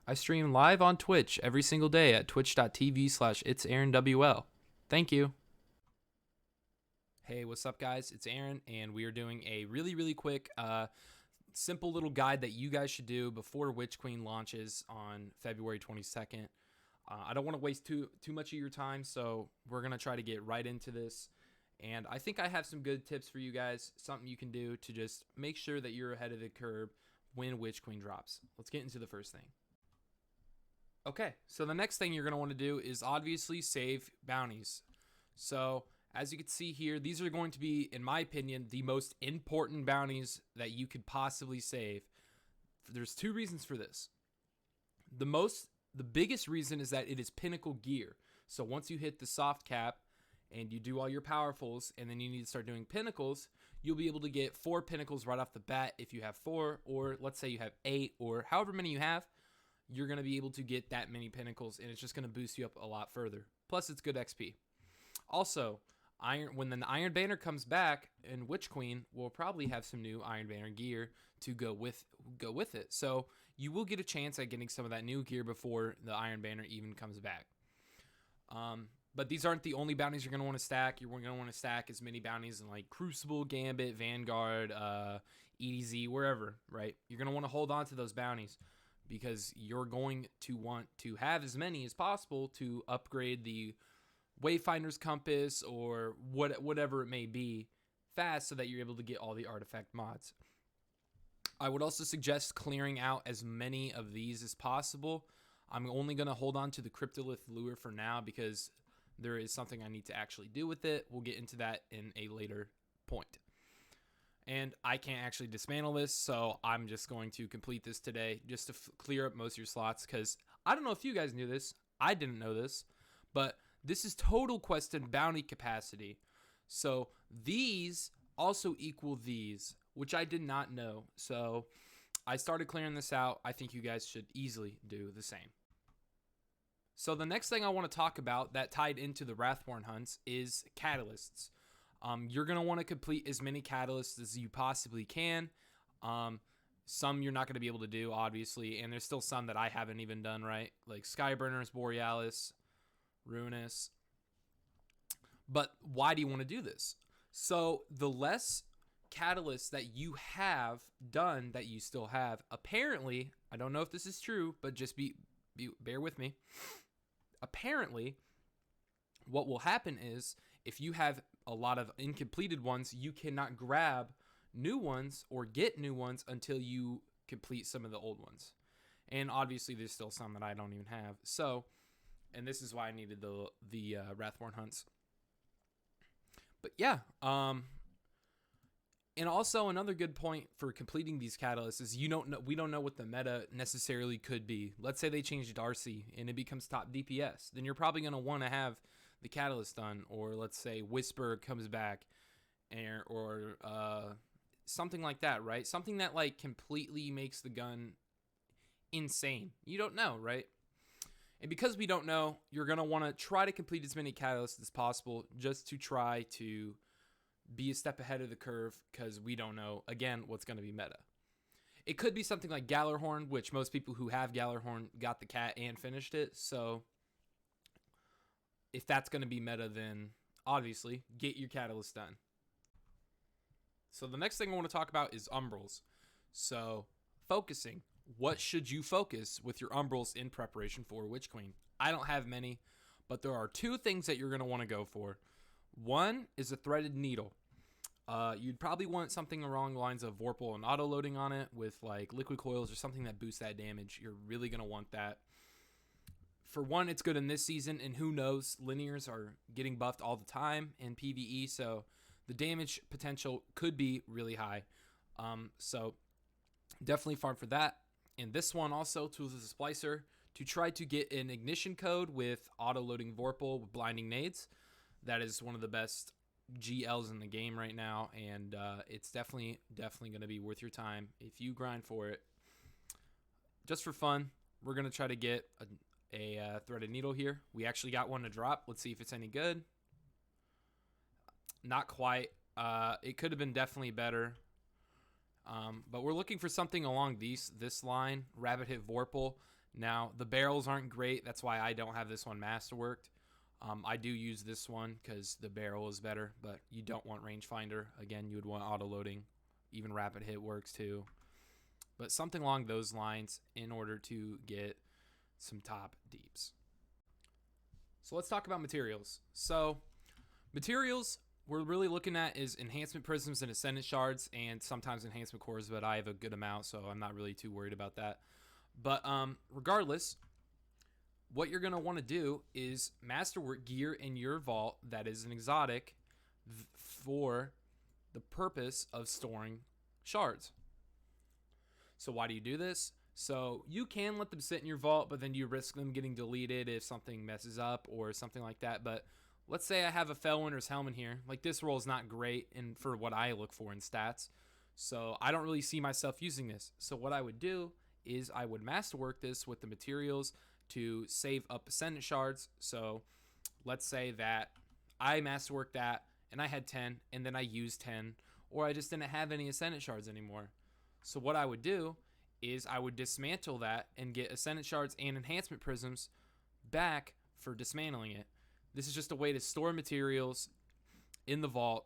I stream live on Twitch every single day at twitch.tv/itsaaronwl. Thank you. Hey, what's up, guys? It's Aaron, and we are doing a really quick, simple little guide that you guys should do before Witch Queen launches on February 22nd. I don't want to waste too much of your time, so we're going to try to get right into this. And I think I have some good tips for you guys, something you can do to just make sure that you're ahead of the curve when Witch Queen drops. Let's get into the first thing. Okay, so the next thing you're going to want to do is obviously save bounties. So as you can see here, these are going to be, in my opinion, the most important bounties that you could possibly save. There's two reasons for this. The biggest reason is that it is pinnacle gear. So once you hit the soft cap and you do all your powerfuls and then you need to start doing pinnacles, you'll be able to get 4 pinnacles right off the bat if you have 4, or let's say you have 8, or however many you have. You're going to be able to get that many pinnacles, and it's just going to boost you up a lot further. Plus, it's good XP. Also, when the Iron Banner comes back, and Witch Queen will probably have some new Iron Banner gear to go with it. So you will get a chance at getting some of that new gear before the Iron Banner even comes back. But these aren't the only bounties you're going to want to stack. You're going to want to stack as many bounties in like Crucible, Gambit, Vanguard, EDZ, wherever, right? You're going to want to hold on to those bounties, because you're going to want to have as many as possible to upgrade the Wayfinder's Compass or whatever it may be fast, so that you're able to get all the artifact mods. I would also suggest clearing out as many of these as possible. I'm only going to hold on to the Cryptolith Lure for now because there is something I need to actually do with it. We'll get into that in a later point. And I can't actually dismantle this, so I'm just going to complete this today just to clear up most of your slots, because I don't know if you guys knew this. I didn't know this, but this is total quest and bounty capacity. So these also equal these, which I did not know. So I started clearing this out. I think you guys should easily do the same. So the next thing I want to talk about that tied into the Wrathborn hunts is catalysts. You're going to want to complete as many catalysts as you possibly can. Some you're not going to be able to do, obviously, and there's still some that I haven't even done, right? Like Skyburners, Borealis, Ruinous. But why do you want to do this? So the less catalysts that you have done that you still have, apparently, I don't know if this is true, but just bear with me. Apparently, what will happen is if you have a lot of incompleted ones, you cannot grab new ones or get new ones until you complete some of the old ones. And obviously there's still some that I don't even have. So, and this is why I needed the Wrathborn hunts. But yeah, and also another good point for completing these catalysts is we don't know what the meta necessarily could be. Let's say they change Darcy and it becomes top DPS. Then you're probably going to want to have the catalyst done, or let's say Whisper comes back, or something like that, right? Something that like completely makes the gun insane. You don't know, right? And because we don't know, you're going to want to try to complete as many catalysts as possible just to try to be a step ahead of the curve, because we don't know, again, what's going to be meta. It could be something like Gallarhorn, which most people who have Gallarhorn got the cat and finished it, so if that's going to be meta, then obviously get your catalyst done. So the next thing I want to talk about is Umbrals. So focusing. What should you focus with your Umbrals in preparation for Witch Queen? I don't have many, but there are 2 things that you're going to want to go for. One is a Threaded Needle. You'd probably want something along the lines of Vorpal and auto-loading on it with like Liquid Coils or something that boosts that damage. You're really going to want that. For one, it's good in this season, and who knows, linears are getting buffed all the time in PvE, so the damage potential could be really high. So definitely farm for that. And this one also, Tools as a Splicer, to try to get an ignition code with auto-loading Vorpal with Blinding Nades. That is one of the best GLs in the game right now, and it's definitely going to be worth your time if you grind for it. Just for fun, we're going to try to get a Threaded Needle here. We actually got one to drop. Let's see if it's any good. Not quite. It could have been definitely better. But we're looking for something along this line. Rabbit Hit Vorpal. Now, the barrels aren't great. That's why I don't have this one masterworked. I do use this one because the barrel is better, but you don't want rangefinder. Again, you would want auto loading. Even rapid hit works too. But something along those lines in order to get some top deeps. So let's talk about materials. So materials we're really looking at is enhancement prisms and ascendant shards and sometimes enhancement cores, but I have a good amount, so I'm not really too worried about that. But regardless, what you're going to want to do is masterwork gear in your vault that is an exotic for the purpose of storing shards. So why do you do this? So you can let them sit in your vault, but then you risk them getting deleted if something messes up or something like that. But let's say I have a Fellwinter's Helmet here. Like, this roll is not great for what I look for in stats. So I don't really see myself using this. So what I would do is I would masterwork this with the materials to save up ascendant shards. So let's say that I masterworked that and I had 10 and then I used 10, or I just didn't have any ascendant shards anymore. So what I would do is I would dismantle that and get ascendant shards and enhancement prisms back for dismantling it. This is just a way to store materials in the vault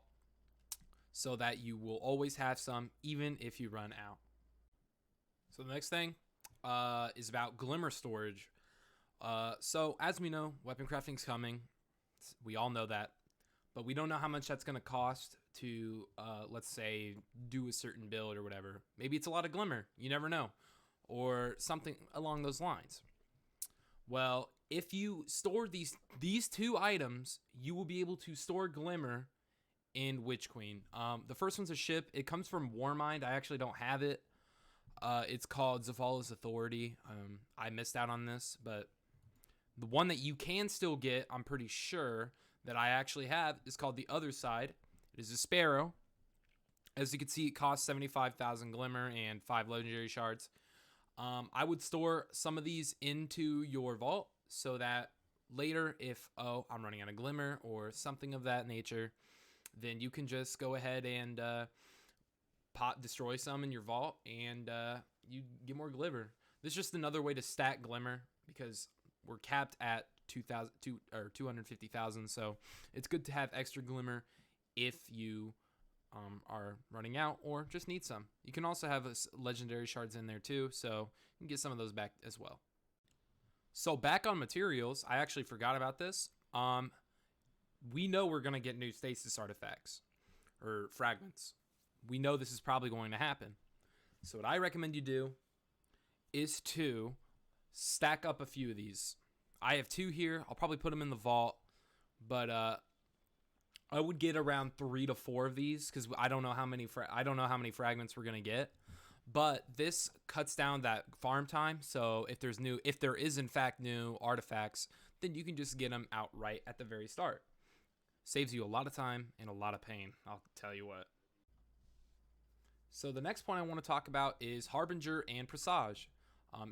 so that you will always have some even if you run out. So the next thing is about glimmer storage. So as we know, weapon crafting is coming. We all know that. But we don't know how much that's going to cost to, let's say, do a certain build or whatever. Maybe it's a lot of glimmer. You never know. Or something along those lines. Well, if you store these two items, you will be able to store glimmer in Witch Queen. The first one's a ship. It comes from Warmind. I actually don't have it. It's called Zavala's Authority. I missed out on this, but the one that you can still get, I'm pretty sure, that I actually have is called the Other Side. It is a Sparrow. As you can see, it costs 75,000 glimmer and 5 legendary shards. I would store some of these into your vault so that later, if I'm running out of glimmer or something of that nature, then you can just go ahead and destroy some in your vault and you get more glimmer. This is just another way to stack glimmer because we're capped at 250,000, so it's good to have extra glimmer if you are running out or just need some. You can also have legendary shards in there too, so you can get some of those back as well. So back on materials, I actually forgot about this. We know we're going to get new stasis artifacts or fragments. We know this is probably going to happen. So what I recommend you do is to stack up a few of these. I have 2 here. I'll probably put them in the vault, but I would get around 3 to 4 of these because I don't know how many fragments we're gonna get. But this cuts down that farm time. So if there is in fact new artifacts, then you can just get them outright at the very start. Saves you a lot of time and a lot of pain, I'll tell you what. So the next point I want to talk about is Harbinger and Presage.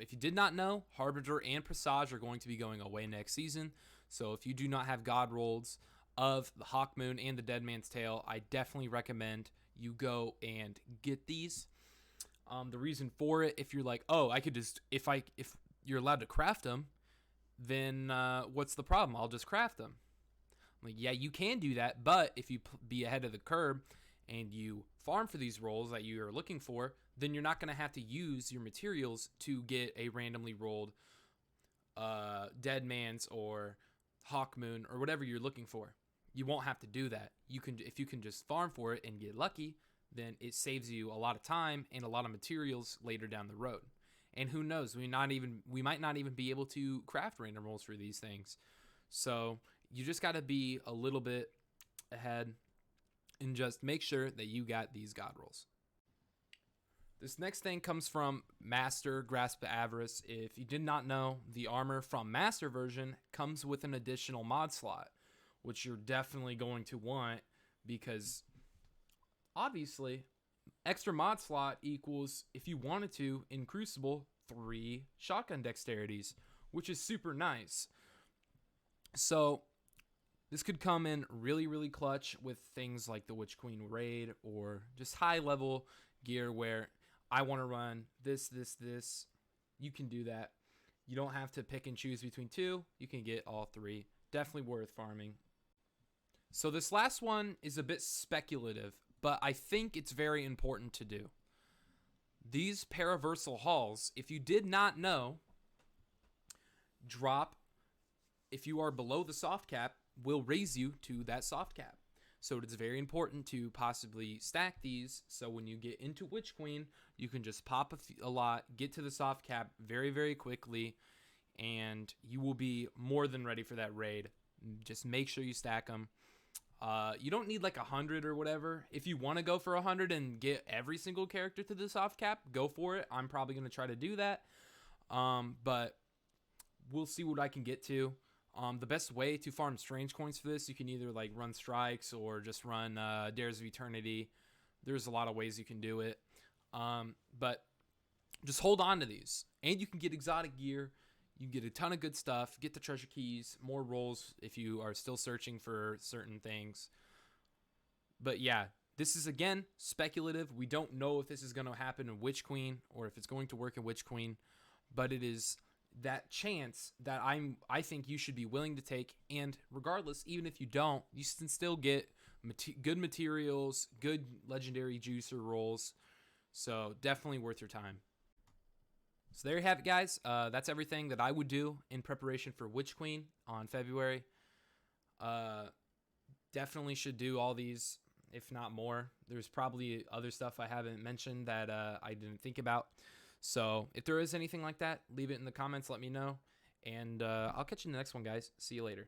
If you did not know, Harbinger and Presage are going to be going away next season. So if you do not have God rolls of the Hawk Moon and the Dead Man's Tail, I definitely recommend you go and get these. The reason for it, if you're like, oh, I could just, if you're allowed to craft them, then what's the problem? I'll just craft them. I'm like, yeah, you can do that, but if you be ahead of the curve and you farm for these rolls that you are looking for, then you're not going to have to use your materials to get a randomly rolled Dead Man's or Hawk Moon or whatever you're looking for. You won't have to do that. If you can just farm for it and get lucky, then it saves you a lot of time and a lot of materials later down the road. And who knows, we might not even be able to craft random rolls for these things. So you just got to be a little bit ahead and just make sure that you got these God rolls. This next thing comes from Master Grasp of Avarice. If you did not know, the armor from Master version comes with an additional mod slot, which you're definitely going to want because obviously extra mod slot equals, if you wanted to, in Crucible, 3 shotgun dexterities, which is super nice. So this could come in really, really clutch with things like the Witch Queen raid or just high level gear where I want to run this. You can do that. You don't have to pick and choose between two. You can get all three. Definitely worth farming. So this last one is a bit speculative, but I think it's very important to do. These paraversal halls, if you did not know, drop, if you are below the soft cap, will raise you to that soft cap. So it is very important to possibly stack these, so when you get into Witch Queen, you can just pop a lot, get to the soft cap very, very quickly, and you will be more than ready for that raid. Just make sure you stack them. You don't need like 100 or whatever. If you want to go for 100 and get every single character to the soft cap, go for it. I'm probably going to try to do that. But we'll see what I can get to. The best way to farm strange coins for this, you can either like run strikes or just run Dares of Eternity. There's a lot of ways you can do it. But just hold on to these. And you can get exotic gear. You get a ton of good stuff, get the treasure keys, more rolls if you are still searching for certain things. But yeah, this is, again, speculative. We don't know if this is going to happen in Witch Queen or if it's going to work in Witch Queen. But it is that chance that I think you should be willing to take. And regardless, even if you don't, you can still get good materials, good legendary juicer rolls. So definitely worth your time. So there you have it, guys. That's everything that I would do in preparation for Witch Queen on February. Definitely should do all these, if not more. There's probably other stuff I haven't mentioned that I didn't think about. So if there is anything like that, leave it in the comments. Let me know. And I'll catch you in the next one, guys. See you later.